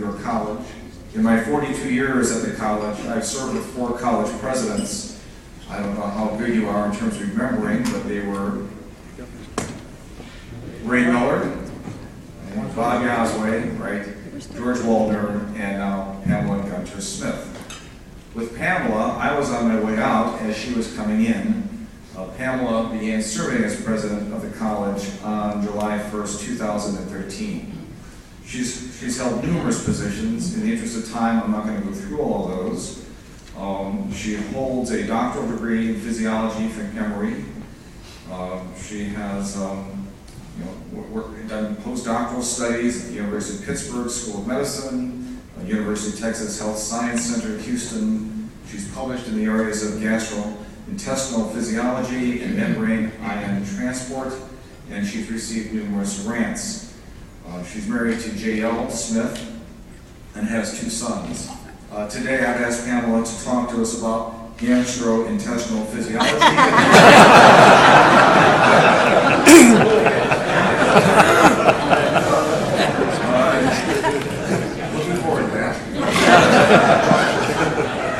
York College. In my 42 years at the college, I've served with 4 college presidents. I don't know how good you are in terms of remembering, but they were Ray Miller, Bob Yosway, right, George Waldner, and now Pamela Gunter-Smith. With Pamela, I was on my way out as she was coming in. Pamela began serving as president of the college on July 1st, 2013. She's held numerous positions. In the interest of time, I'm not going to go through all of those. She holds a doctoral degree in physiology from Emory. She has done postdoctoral studies at the University of Pittsburgh School of Medicine, University of Texas Health Science Center at Houston. She's published in the areas of gastrointestinal physiology and membrane ion transport, and she's received numerous grants. She's married to J.L. Smith and has 2 sons. Today I've asked Pamela to talk to us about gastrointestinal physiology. Looking forward to that.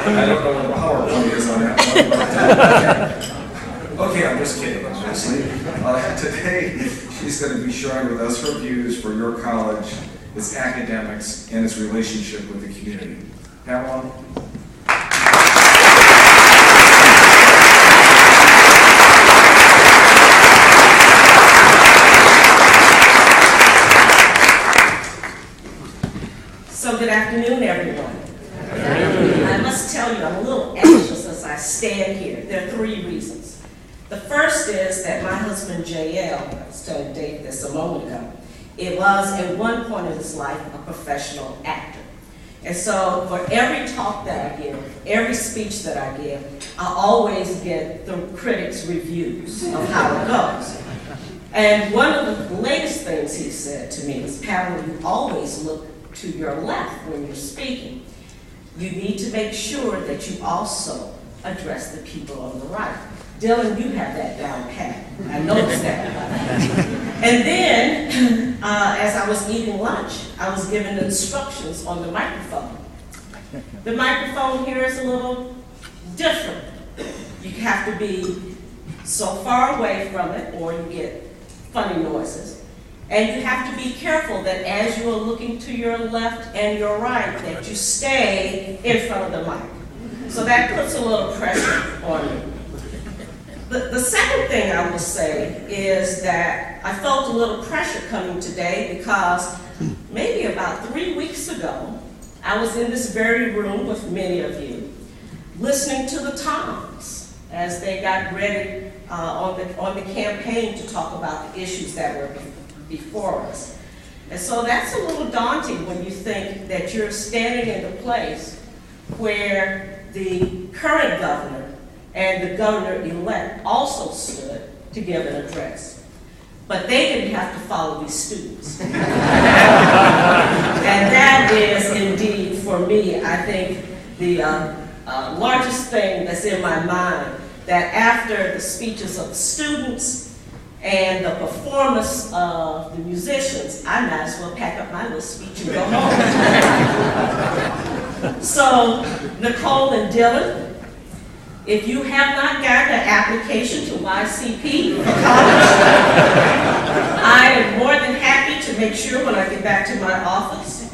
I don't know what the PowerPoint is on that one. Okay, I'm just kidding, obviously. Today, she's going to be sharing with us her views for your college, its academics, and its relationship with the community. Pamela? So good afternoon, everyone. I must tell you, I'm a little anxious as I stand here. There are 3 reasons. The first is that my husband, J.L., I was telling Dave this a moment ago, it was at one point in his life a professional actor. And so for every talk that I give, every speech that I give, I always get the critics' reviews of how it goes. And one of the latest things he said to me was, Pamela, you always look to your left when you're speaking. You need to make sure that you also address the people on the right. Dylan, you have that down pat. I noticed that. And then, as I was eating lunch, I was given instructions on the microphone. The microphone here is a little different. You have to be so far away from it, or you get funny noises. And you have to be careful that as you are looking to your left and your right, that you stay in front of the mic. So that puts a little pressure on you. The second thing I will say is that I felt a little pressure coming today because maybe about 3 weeks ago, I was in this very room with many of you, listening to the Toms as they got ready on the campaign to talk about the issues that were before us. And so that's a little daunting when you think that you're standing in the place where the current governor and the governor-elect also stood to give an address. But they didn't have to follow these students. And that is indeed, for me, I think the largest thing that's in my mind, that after the speeches of the students and the performance of the musicians, I might as well pack up my little speech and go home. So, Nicole and Dylan, if you have not gotten an application to YCP for college, I am more than happy to make sure when I get back to my office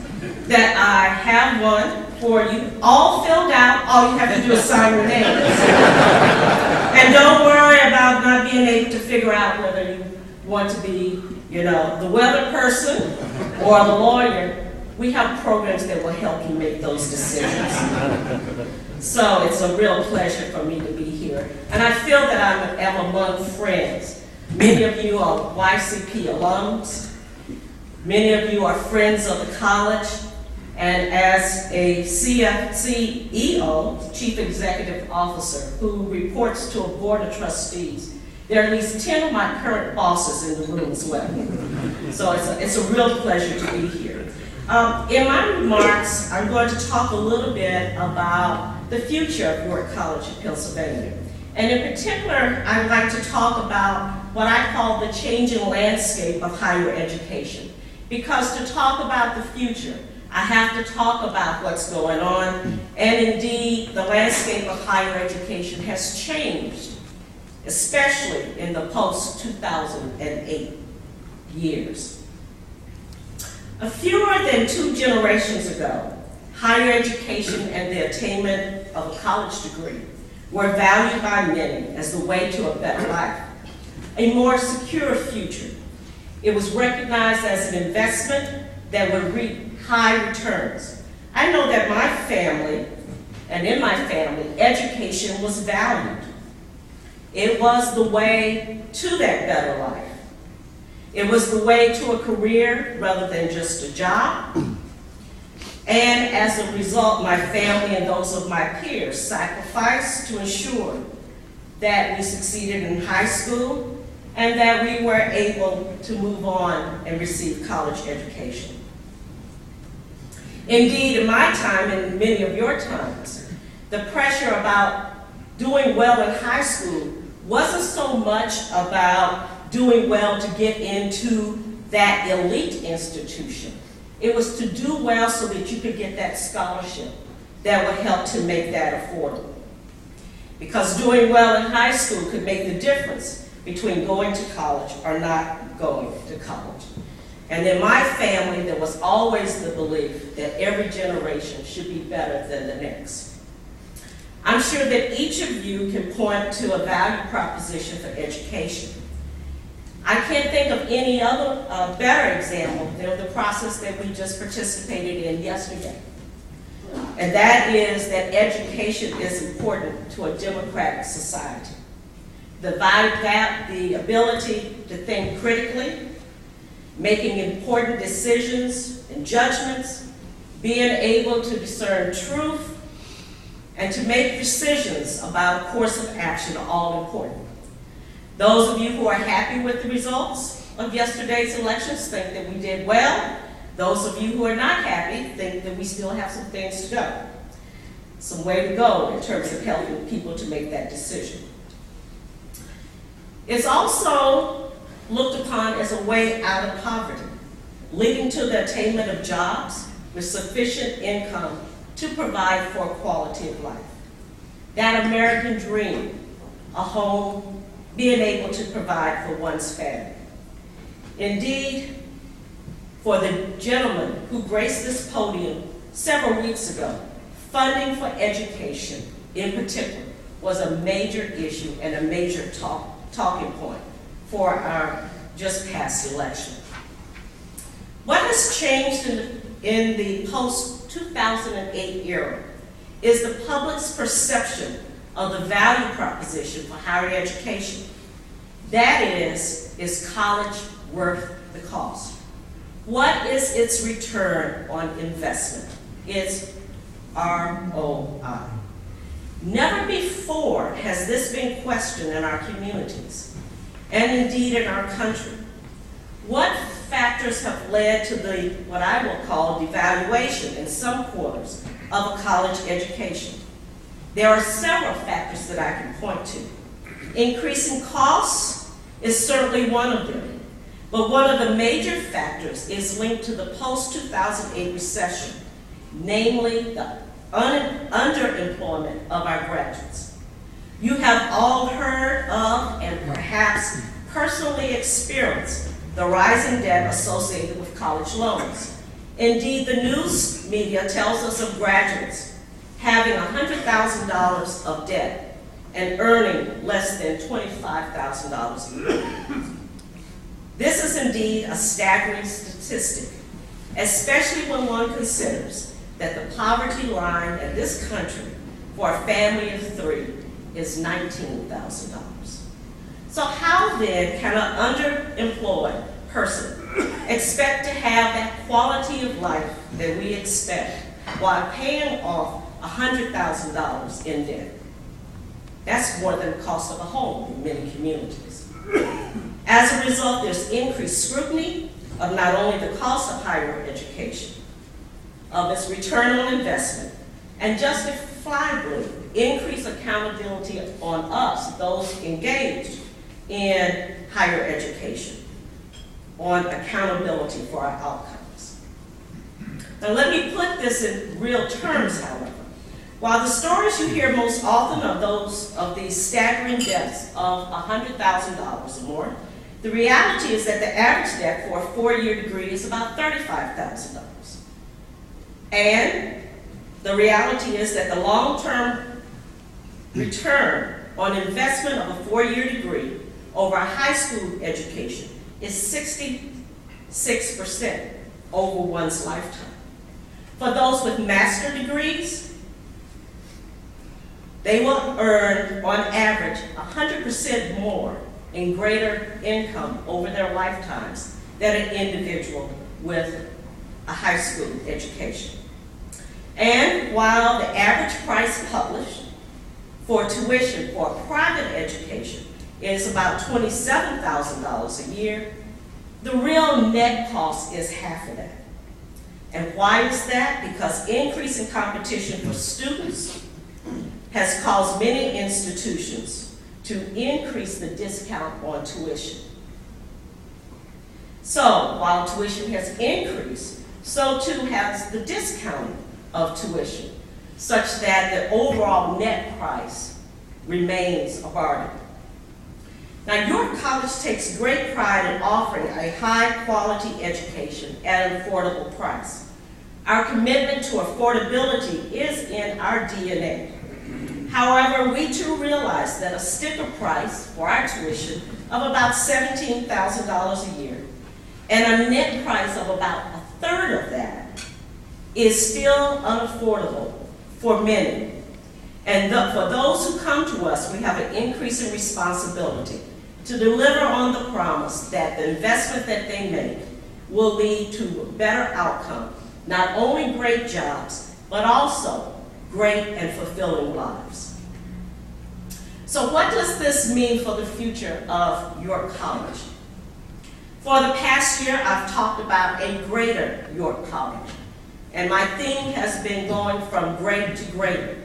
that I have one for you, all filled out. All you have to do is sign your names. And don't worry about not being able to figure out whether you want to be, the weather person or the lawyer. We have programs that will help you make those decisions. So it's a real pleasure for me to be here. And I feel that I am among friends. Many of you are YCP alums. Many of you are friends of the college. And as a CEO, Chief Executive Officer, who reports to a board of trustees, there are at least 10 of my current bosses in the room as well. So it's a real pleasure to be here. In my remarks, I'm going to talk a little bit about the future of York College of Pennsylvania. And in particular, I'd like to talk about what I call the changing landscape of higher education. Because to talk about the future, I have to talk about what's going on, and indeed, the landscape of higher education has changed, especially in the post-2008 years. Fewer than 2 generations ago, higher education and the attainment of a college degree were valued by many as the way to a better life, a more secure future. It was recognized as an investment that would reap high returns. I know that my family, and in my family, education was valued. It was the way to that better life. It was the way to a career rather than just a job. And as a result, my family and those of my peers sacrificed to ensure that we succeeded in high school and that we were able to move on and receive college education. Indeed, in my time and many of your times, the pressure about doing well in high school wasn't so much about doing well to get into that elite institution. It was to do well so that you could get that scholarship that would help to make that affordable. Because doing well in high school could make the difference between going to college or not going to college. And in my family, there was always the belief that every generation should be better than the next. I'm sure that each of you can point to a value proposition for education. I can't think of any other better example than the process that we just participated in yesterday. And that is that education is important to a democratic society. The ability to think critically, making important decisions and judgments, being able to discern truth, and to make decisions about a course of action are all important. Those of you who are happy with the results of yesterday's elections think that we did well. Those of you who are not happy think that we still have some things to go. Some way to go in terms of helping people to make that decision. It's also looked upon as a way out of poverty, leading to the attainment of jobs with sufficient income to provide for a quality of life. That American dream, a home, being able to provide for one's family. Indeed, for the gentleman who graced this podium several weeks ago, funding for education in particular was a major issue and a major talking point for our just past election. What has changed in the post-2008 era is the public's perception of the value proposition for higher education. That is college worth the cost? What is its return on investment? It's ROI. Never before has this been questioned in our communities, and indeed in our country. What factors have led to what I will call devaluation in some quarters of a college education? There are several factors that I can point to. Increasing costs is certainly one of them, but one of the major factors is linked to the post-2008 recession, namely the underemployment of our graduates. You have all heard of and perhaps personally experienced the rising debt associated with college loans. Indeed, the news media tells us of graduates having $100,000 of debt and earning less than $25,000 a year. This is indeed a staggering statistic, especially when one considers that the poverty line in this country for a family of 3 is $19,000. So how then can an underemployed person expect to have that quality of life that we expect while paying off $100,000 in debt? That's more than the cost of a home in many communities. As a result, there's increased scrutiny of not only the cost of higher education, of its return on investment, and justifiably increased accountability on us, those engaged in higher education, on accountability for our outcomes. Now let me put this in real terms, however. While the stories you hear most often are those of these staggering deaths of $100,000 or more, the reality is that the average debt for a 4-year degree is about $35,000. And the reality is that the long-term return on investment of a 4-year degree over a high school education is 66% over one's lifetime. For those with master degrees, they will earn, on average, 100% more in greater income over their lifetimes than an individual with a high school education. And while the average price published for tuition for a private education is about $27,000 a year, the real net cost is half of that. And why is that? Because increasing competition for students has caused many institutions to increase the discount on tuition. So while tuition has increased, so too has the discounting of tuition, such that the overall net price remains a bargain. Now, York College takes great pride in offering a high-quality education at an affordable price. Our commitment to affordability is in our DNA. However, we too realize that a sticker price for our tuition of about $17,000 a year and a net price of about a third of that is still unaffordable for many. And for those who come to us, we have an increasing responsibility to deliver on the promise that the investment that they make will lead to a better outcome, not only great jobs, but also great and fulfilling lives. So what does this mean for the future of York College? For the past year, I've talked about a greater York College, and my theme has been going from great to greater.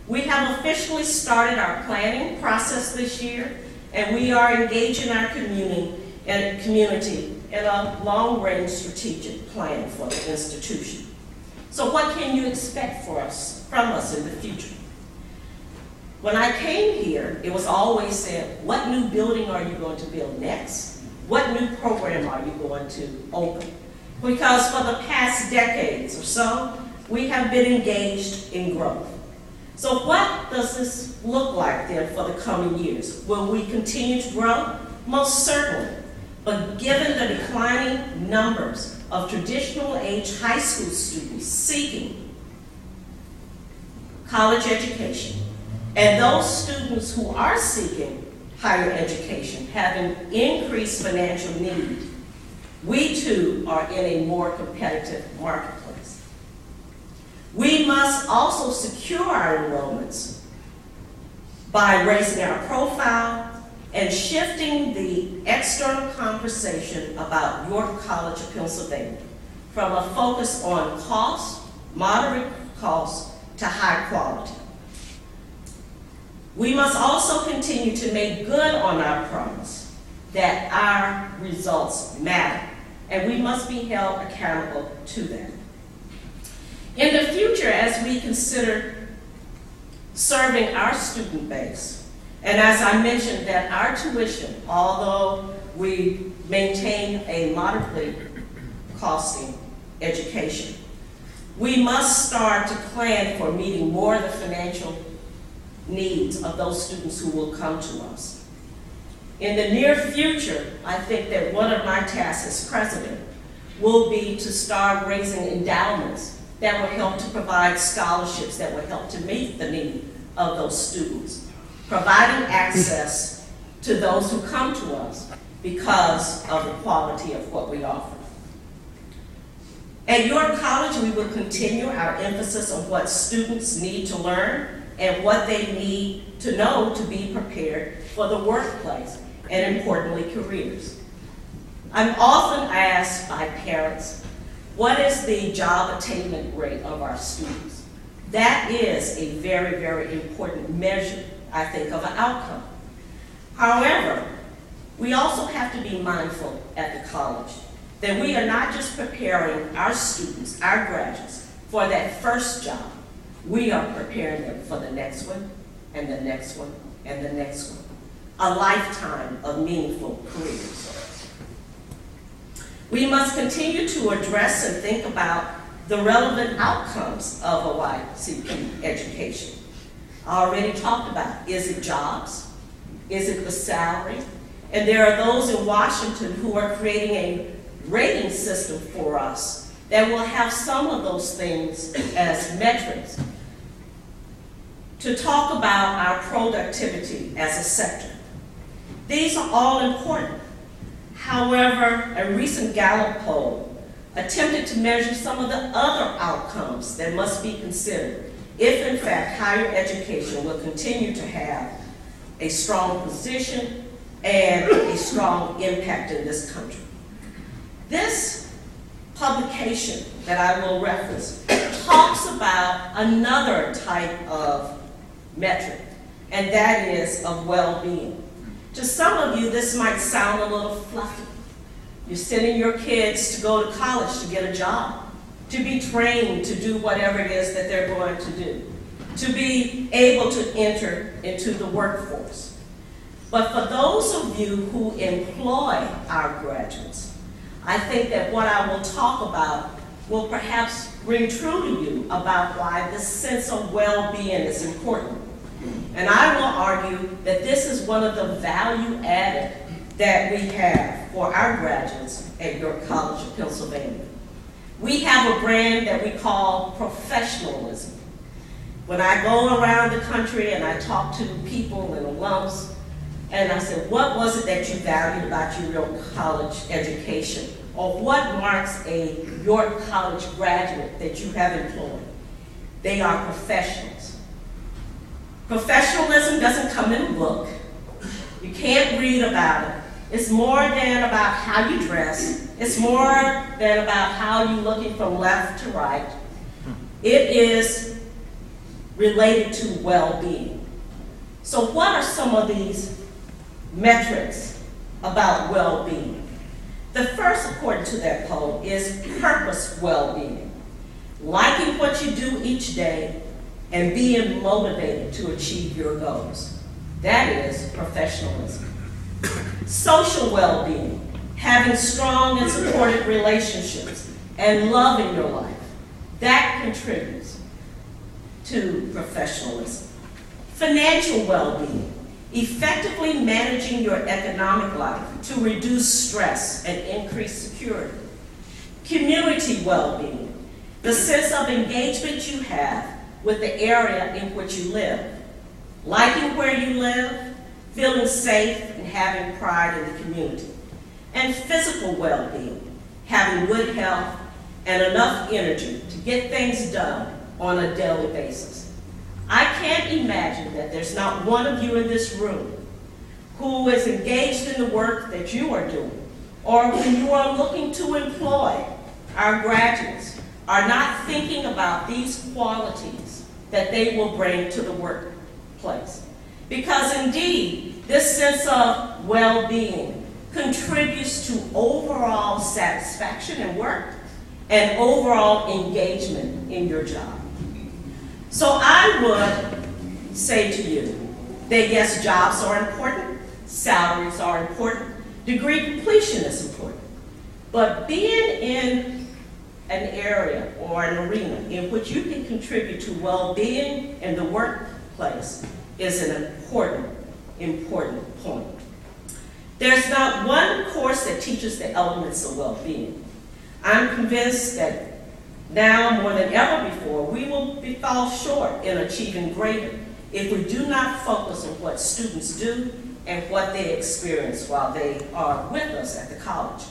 We have officially started our planning process this year, and we are engaging our community in a long-range strategic plan for the institution. So what can you expect from us in the future? When I came here, it was always said, what new building are you going to build next? What new program are you going to open? Because for the past decades or so, we have been engaged in growth. So what does this look like then for the coming years? Will we continue to grow? Most certainly. But given the declining numbers of traditional age high school students seeking college education, and those students who are seeking higher education have an increased financial need, we too are in a more competitive marketplace. We must also secure our enrollments by raising our profile and shifting the external conversation about York College of Pennsylvania from a focus on cost, moderate cost, to high quality. We must also continue to make good on our promise that our results matter, and we must be held accountable to that. In the future, as we consider serving our student base, and as I mentioned that our tuition, although we maintain a moderately costing education, we must start to plan for meeting more of the financial needs of those students who will come to us. In the near future, I think that one of my tasks as president will be to start raising endowments that will help to provide scholarships that will help to meet the need of those students, providing access to those who come to us because of the quality of what we offer. At York College, we will continue our emphasis on what students need to learn and what they need to know to be prepared for the workplace and, importantly, careers. I'm often asked by parents, what is the job attainment rate of our students? That is a very, very important measure, I think, of an outcome. However, we also have to be mindful at the college that we are not just preparing our students, our graduates, for that first job. We are preparing them for the next one, and the next one, and the next one. A lifetime of meaningful careers. We must continue to address and think about the relevant outcomes of a YCP education. I already talked about, is it jobs? Is it the salary? And there are those in Washington who are creating a rating system for us that will have some of those things as metrics to talk about our productivity as a sector. These are all important. However, a recent Gallup poll attempted to measure some of the other outcomes that must be considered if, in fact, higher education will continue to have a strong position and a strong impact in this country. This publication that I will reference talks about another type of metric, and that is of well-being. To some of you, this might sound a little fluffy. You're sending your kids to go to college to get a job, to be trained to do whatever it is that they're going to do, to be able to enter into the workforce. But for those of you who employ our graduates, I think that what I will talk about will perhaps ring true to you about why this sense of well-being is important. And I will argue that this is one of the value added that we have for our graduates at York College of Pennsylvania. We have a brand that we call professionalism. When I go around the country and I talk to people and alums, and I said, what was it that you valued about your York College education? Or what marks a York College graduate that you have employed? They are professionals. Professionalism doesn't come in a book. You can't read about it. It's more than about how you dress. It's more than about how you're looking from left to right. It is related to well-being. So what are some of these metrics about well-being? The first, according to that poll, is purpose well-being. Liking what you do each day and being motivated to achieve your goals. That is professionalism. Social well-being, having strong and supportive relationships and loving your life. That contributes to professionalism. Financial well-being, effectively managing your economic life to reduce stress and increase security. Community well-being, the sense of engagement you have with the area in which you live, liking where you live, feeling safe, and having pride in the community. And physical well-being, having good health and enough energy to get things done on a daily basis. I can't imagine that there's not one of you in this room who is engaged in the work that you are doing, or when you are looking to employ our graduates, are not thinking about these qualities that they will bring to the workplace. Because indeed, this sense of well-being contributes to overall satisfaction in work and overall engagement in your job. So I would say to you that yes, jobs are important, salaries are important, degree completion is important, but being in an area or an arena in which you can contribute to well-being in the workplace is an important point. There's not one course that teaches the elements of well-being. I'm convinced that now more than ever before, we will fall short in achieving greater if we do not focus on what students do and what they experience while they are with us at the college.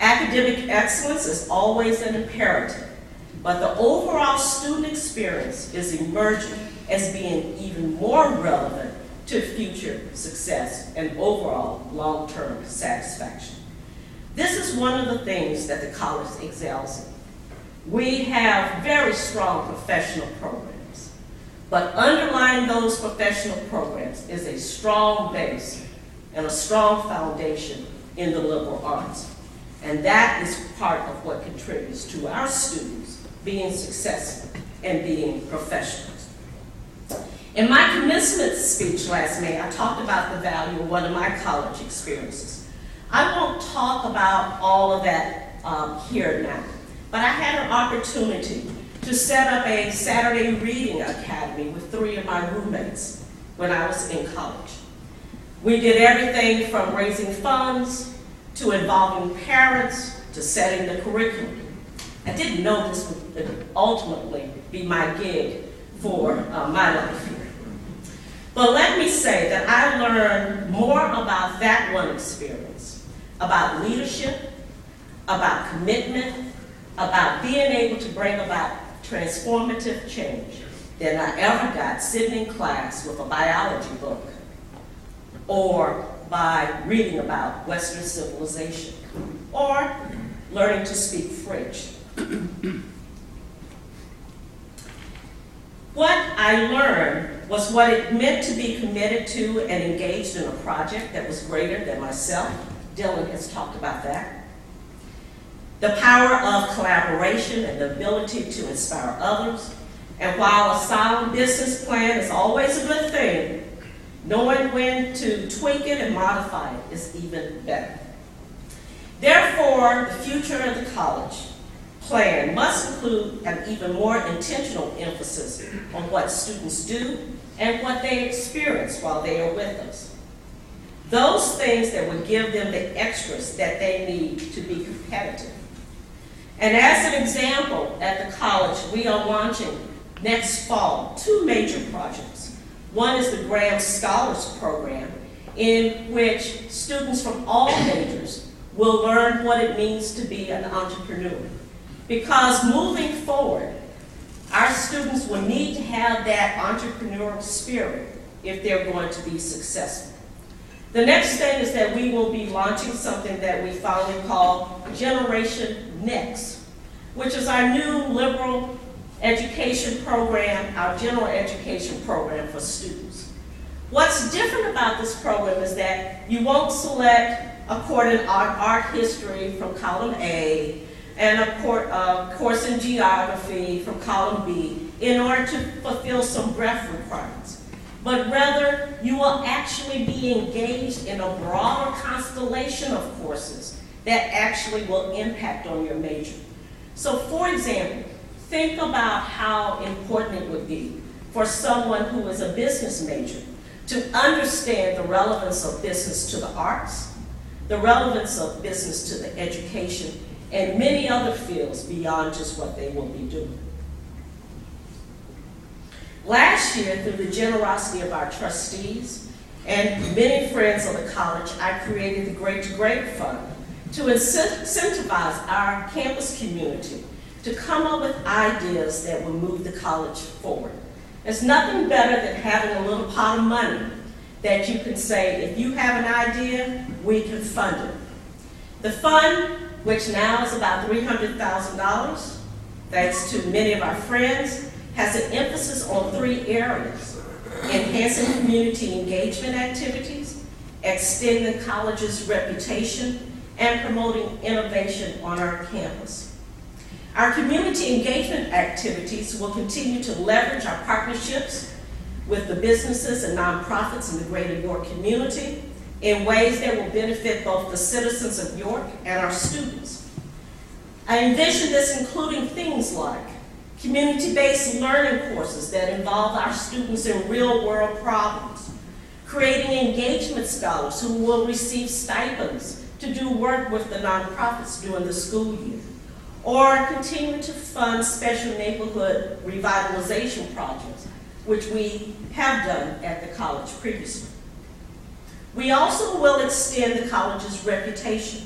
Academic excellence is always an imperative, but the overall student experience is emerging as being even more relevant to future success and overall long-term satisfaction. This is one of the things that the college excels in. We have very strong professional programs, but underlying those professional programs is a strong base and a strong foundation in the liberal arts. And that is part of what contributes to our students being successful and being professionals. In my commencement speech last May, I talked about the value of one of my college experiences. I won't talk about all of that here now, but I had an opportunity to set up a Saturday reading academy with 3 of my roommates when I was in college. We did everything from raising funds to involving parents to setting the curriculum. I didn't know this would ultimately be my gig for my life here. But let me say that I learned more about that one experience, about leadership, about commitment, about being able to bring about transformative change than I ever got sitting in class with a biology book or by reading about Western civilization or learning to speak French. What I learned was what it meant to be committed to and engaged in a project that was greater than myself. Dylan has talked about that. The power of collaboration and the ability to inspire others. And while a solid business plan is always a good thing, knowing when to tweak it and modify it is even better. Therefore, the future of the college plan must include an even more intentional emphasis on what students do and what they experience while they are with us. Those things that would give them the extras that they need to be competitive. And as an example, at the college, we are launching next fall 2 major projects. One is the Graham Scholars Program, in which students from all majors will learn what it means to be an entrepreneur. Because moving forward, our students will need to have that entrepreneurial spirit if they're going to be successful. The next thing is that we will be launching something that we finally call Generation Next, which is our new liberal education program, our general education program for students. What's different about this program is that you won't select a art history from column A and a course in geography from column B in order to fulfill some breadth requirements. But rather, you will actually be engaged in a broader constellation of courses that actually will impact on your major. So for example, think about how important it would be for someone who is a business major to understand the relevance of business to the arts, the relevance of business to the education, and many other fields beyond just what they will be doing. Last year, through the generosity of our trustees and many friends of the college, I created the Great to Great Fund to incentivize our campus community to come up with ideas that will move the college forward. There's nothing better than having a little pot of money that you can say, if you have an idea, we can fund it. The fund, which now is about $300,000, thanks to many of our friends, has an emphasis on 3 areas: enhancing community engagement activities, extending the college's reputation, and promoting innovation on our campus. Our community engagement activities will continue to leverage our partnerships with the businesses and nonprofits in the greater York community in ways that will benefit both the citizens of York and our students. I envision this including things like community-based learning courses that involve our students in real-world problems, creating engagement scholars who will receive stipends to do work with the nonprofits during the school year, or continue to fund special neighborhood revitalization projects, which we have done at the college previously. We also will extend the college's reputation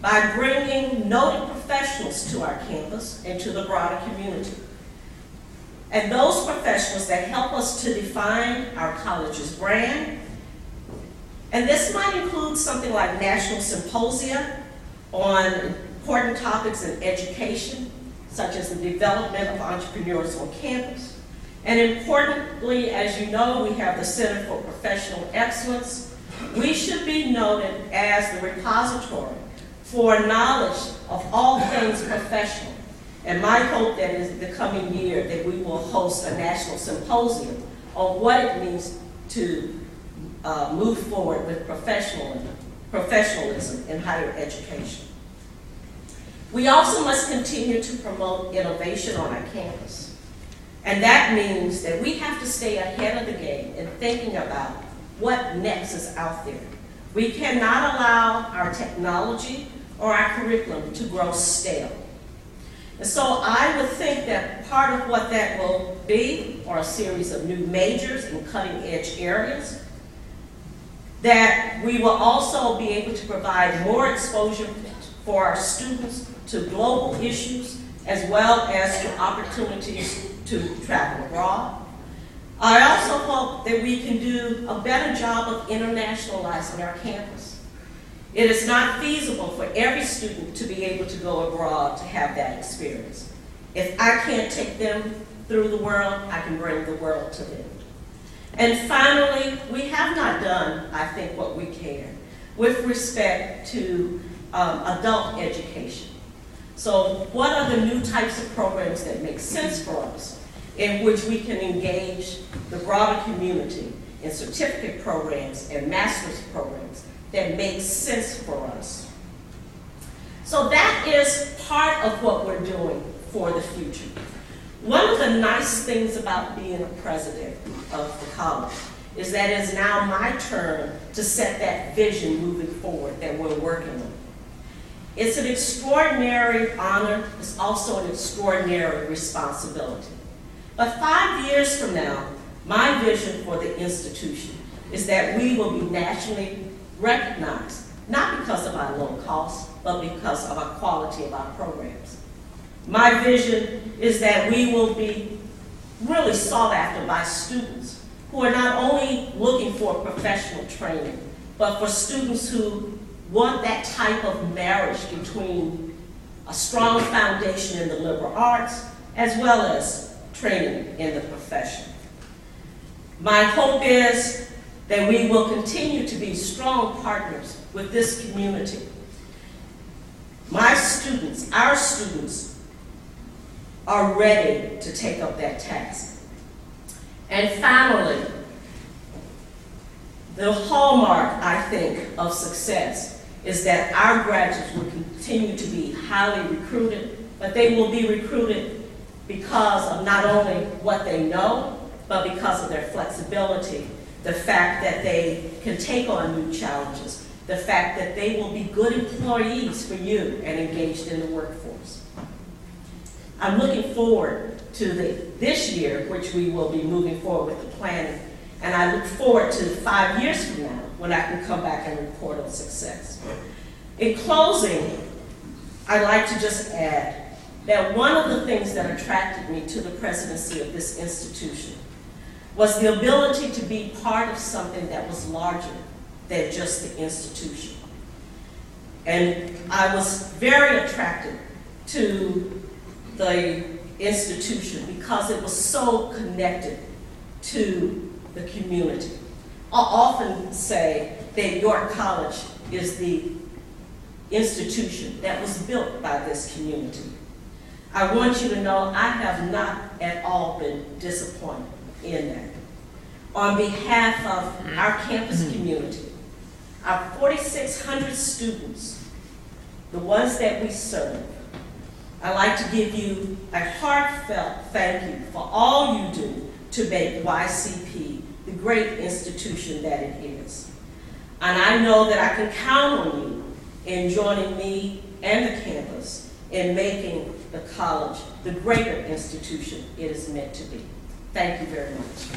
by bringing noted professionals to our campus and to the broader community. And those professionals that help us to define our college's brand. And this might include something like national symposia on important topics in education, such as the development of entrepreneurs on campus. And importantly, as you know, we have the Center for Professional Excellence. We should be noted as the repository for knowledge of all things professional. And my hope that in the coming year that we will host a national symposium on what it means to move forward with professionalism in higher education. We also must continue to promote innovation on our campus. And that means that we have to stay ahead of the game in thinking about what next is out there. We cannot allow our technology or our curriculum to grow stale. And so I would think that part of what that will be are a series of new majors in cutting-edge areas, that we will also be able to provide more exposure for our students to global issues as well as to opportunities to travel abroad. I also hope that we can do a better job of internationalizing our campus. It is not feasible for every student to be able to go abroad to have that experience. If I can't take them through the world, I can bring the world to them. And finally, we have not done, I think, what we can with respect to adult education. So what are the new types of programs that make sense for us in which we can engage the broader community in certificate programs and master's programs that make sense for us? So that is part of what we're doing for the future. One of the nice things about being a president of the college is that it is now my turn to set that vision moving forward that we're working on. It's an extraordinary honor. It's also an extraordinary responsibility. But 5 years from now, my vision for the institution is that we will be nationally recognized, not because of our low cost, but because of our quality of our programs. My vision is that we will be really sought after by students who are not only looking for professional training, but for students who want that type of marriage between a strong foundation in the liberal arts as well as training in the profession. My hope is that we will continue to be strong partners with this community. My students, our students, are ready to take up that task. And finally, the hallmark, I think, of success is that our graduates will continue to be highly recruited, but they will be recruited because of not only what they know, but because of their flexibility, the fact that they can take on new challenges, the fact that they will be good employees for you and engaged in the workforce. I'm looking forward to this year, which we will be moving forward with the planning, and I look forward to 5 years from now when I can come back and report on success. In closing, I'd like to just add that one of the things that attracted me to the presidency of this institution was the ability to be part of something that was larger than just the institution. And I was very attracted to the institution because it was so connected to the community. I often say that York College is the institution that was built by this community. I want you to know I have not at all been disappointed in that. On behalf of our campus community, our 4,600 students, the ones that we serve, I'd like to give you a heartfelt thank you for all you do to make YCP the great institution that it is. And I know that I can count on you in joining me and the campus in making the college the greater institution it is meant to be. Thank you very much.